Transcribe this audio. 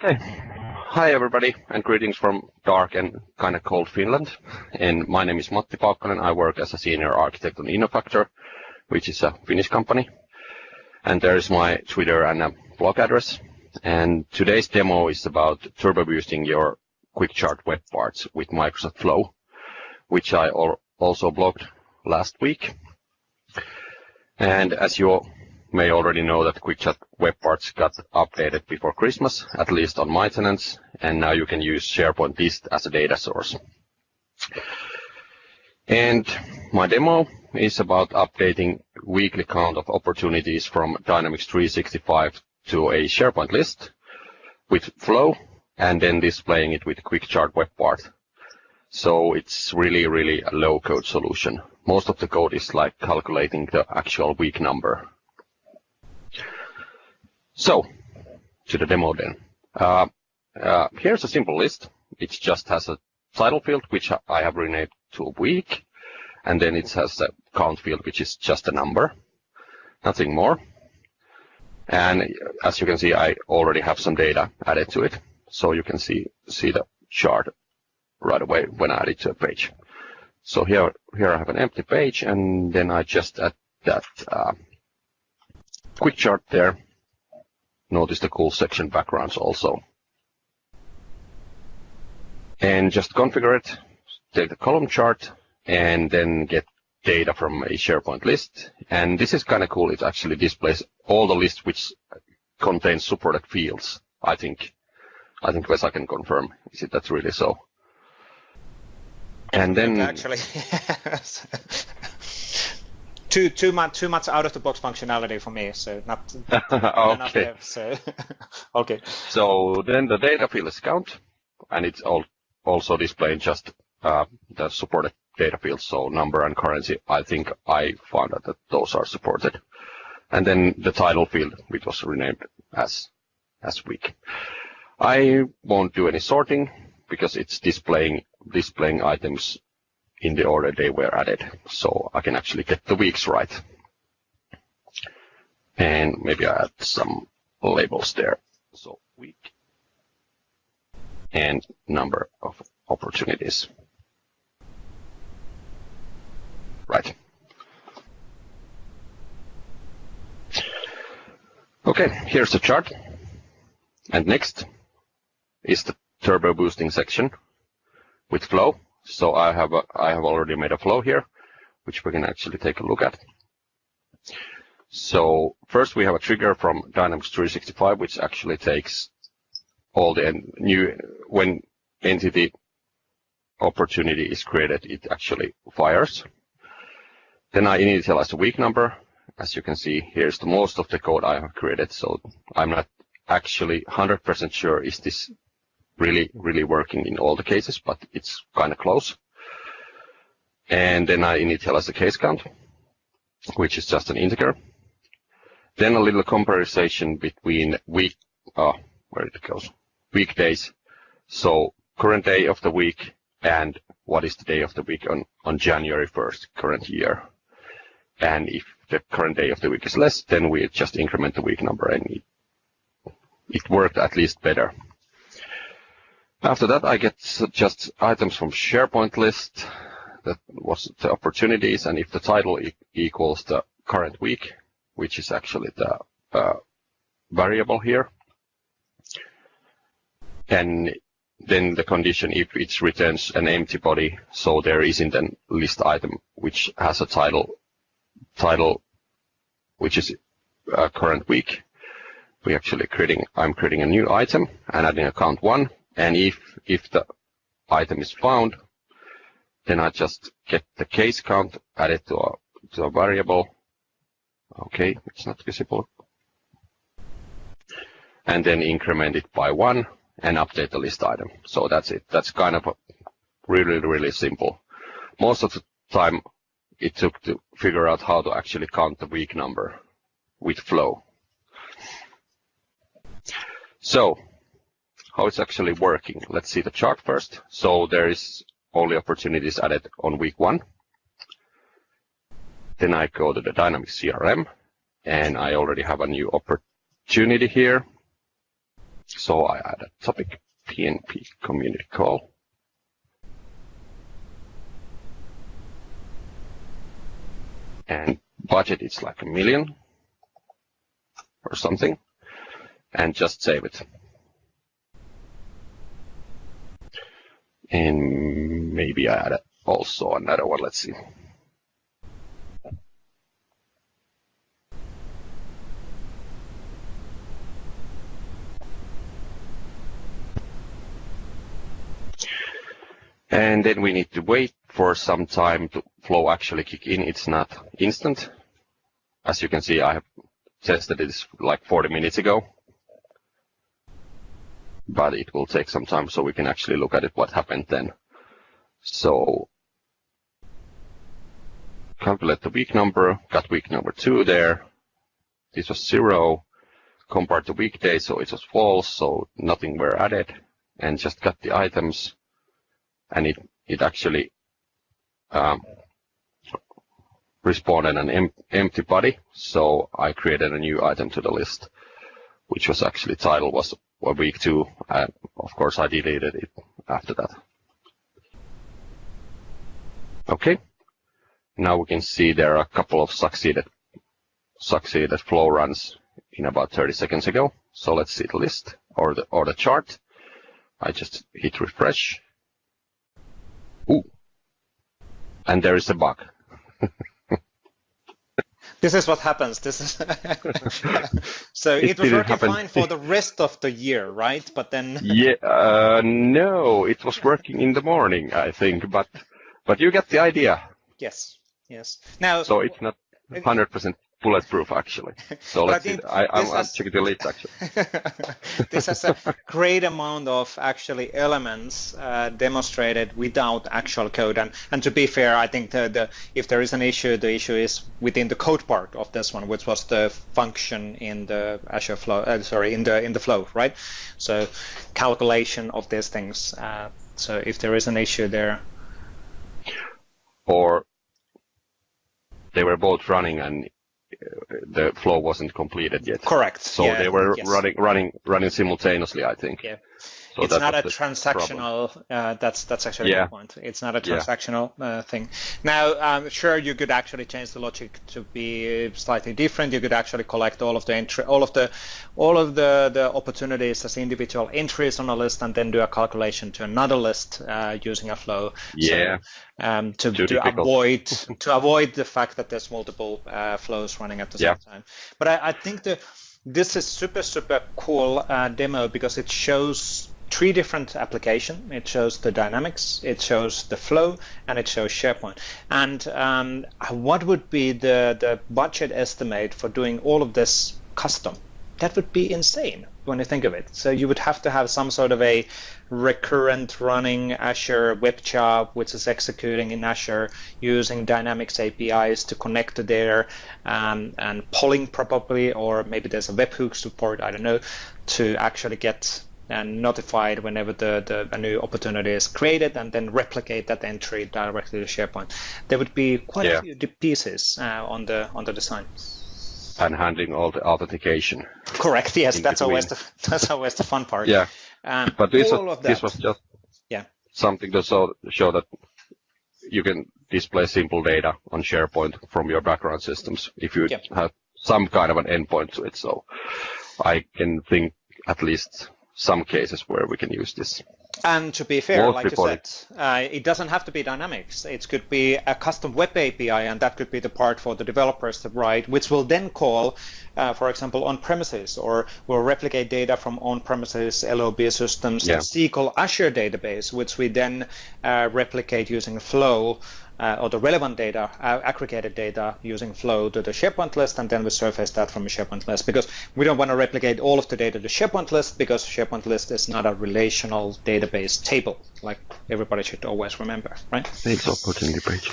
Okay. Hi everybody, and greetings from dark and kind of cold Finland. And my name is Matti Paukkonen. I work as a senior architect on Innofactor, which is a Finnish company. And there is my Twitter and a blog address. And today's demo is about turbo boosting your quick chart web parts with Microsoft Flow, which I also blogged last week. And as you may already know, that QuickChat web parts got updated before Christmas, at least on my tenants, and now you can use SharePoint list as a data source. And my demo is about updating weekly count of opportunities from Dynamics 365 to a SharePoint list with Flow, and then displaying it with QuickChart web part. So it's really a low-code solution. Most of the code is like calculating the actual week number. So, to the demo then. Here's a simple list. It just has a title field, which I have renamed to a week, and then it has a count field, which is just a number, nothing more. And as you can see, I already have some data added to it, so you can see the chart right away when I add it to a page. So here I have an empty page, and then I just add that quick chart there. Notice the cool section backgrounds also. And just configure it, take the column chart, and then get data from a SharePoint list. And this is kind of cool. It actually displays all the lists which contains supported fields. I think Vesa can confirm. Is it that's really so? And then actually, too much out of the box functionality for me, so not enough there, so okay. So then the data field is count, and it's also displaying just the supported data fields, so number and currency. I think I found out that those are supported. And then the title field, which was renamed as week. I won't do any sorting because it's displaying items in the order they were added, so I can actually get the weeks right. And maybe I add some labels there. So week and number of opportunities. Right. Okay, here's the chart. And next is the turbo boosting section with Flow. So I have already made a flow here, which we can actually take a look at. So first we have a trigger from Dynamics 365, which actually takes all the when entity opportunity is created, it actually fires. Then I initialize the week number. As you can see, here's the most of the code I have created. So I'm not actually 100% sure is this really working in all the cases, but it's kind of close. And then I initialize the case count, which is just an integer. Then a little comparison between weekdays. So current day of the week and what is the day of the week on January 1st, current year. And if the current day of the week is less, then we just increment the week number, and it worked at least better. After that, I get just items from SharePoint list. That was the opportunities, and if the title equals the current week, which is actually the variable here, and then the condition if it returns an empty body, so there isn't a list item which has a title which is current week. I'm creating a new item and adding a count 1. And if the item is found, then I just get the case count added to a variable. Okay, it's not visible. And then increment it by 1 and update the list item. So that's it. That's kind of really simple. Most of the time it took to figure out how to actually count the week number with Flow. So how it's actually working. Let's see the chart first. So there is only opportunities added on week 1. Then I go to the Dynamics CRM, and I already have a new opportunity here. So I add a topic, PNP community call. And budget is like 1 million or something, and just save it. And maybe I add also another one, let's see. And then we need to wait for some time to flow actually kick in. It's not instant. As you can see, I have tested this like 40 minutes ago. But it will take some time so we can actually look at it, what happened then. So calculate the week number, got week number 2 there. This was 0 compared to weekday, so it was false, so nothing were added. And just got the items. And it actually responded an empty body, so I created a new item to the list, which was actually title was week 2, and of course I deleted it after that. Okay, now we can see there are a couple of succeeded flow runs in about 30 seconds ago. So let's see the list or the chart. I just hit refresh. Ooh. And there is a bug. This is what happens. This is so it was working fine for the rest of the year, right? But then no, it was working in the morning, I think, but you get the idea. Yes, yes. Now, so it's not 100% bulletproof, actually. So let's see. I'm checking the list, actually. This has a great amount of actually elements demonstrated without actual code. And to be fair, I think if there is an issue, the issue is within the code part of this one, which was the function in the Azure flow. In the flow, right? So calculation of these things. So if there is an issue there, or they were both running and the flow wasn't completed yet. Correct. So they were running simultaneously, I think. Yeah. So it's not a transactional. That's actually the point. It's not a transactional thing. Now, sure, you could actually change the logic to be slightly different. You could actually collect all of the opportunities as individual entries on a list, and then do a calculation to another list using a flow. Yeah. So, to avoid the fact that there's multiple flows running at the same time. But I think this is super cool demo because it shows 3 different applications. It shows the dynamics, it shows the flow, and it shows SharePoint. And what would be the budget estimate for doing all of this custom? That would be insane when you think of it. So you would have to have some sort of a recurrent running Azure web job, which is executing in Azure using Dynamics APIs to connect to there, and polling probably, or maybe there's a webhook support, I don't know, to actually get notified whenever a new opportunity is created, and then replicate that entry directly to SharePoint. There would be quite a few pieces on the design. And handling all the authentication. Correct. Yes, that's always the fun part. Yeah. But this was just something to show that you can display simple data on SharePoint from your background systems if you have some kind of an endpoint to it. So I can think at least some cases where we can use this. And to be fair, like you said, it doesn't have to be Dynamics. It could be a custom web API, and that could be the part for the developers to write, which will then call, for example, on-premises, or will replicate data from on-premises LOB systems and SQL Azure database, which we then replicate using Flow, or the relevant data, aggregated data using Flow to the SharePoint list, and then we surface that from a SharePoint list, because we don't want to replicate all of the data to SharePoint list, because SharePoint list is not a relational database table, like everybody should always remember, right? Thanks, opportunity page.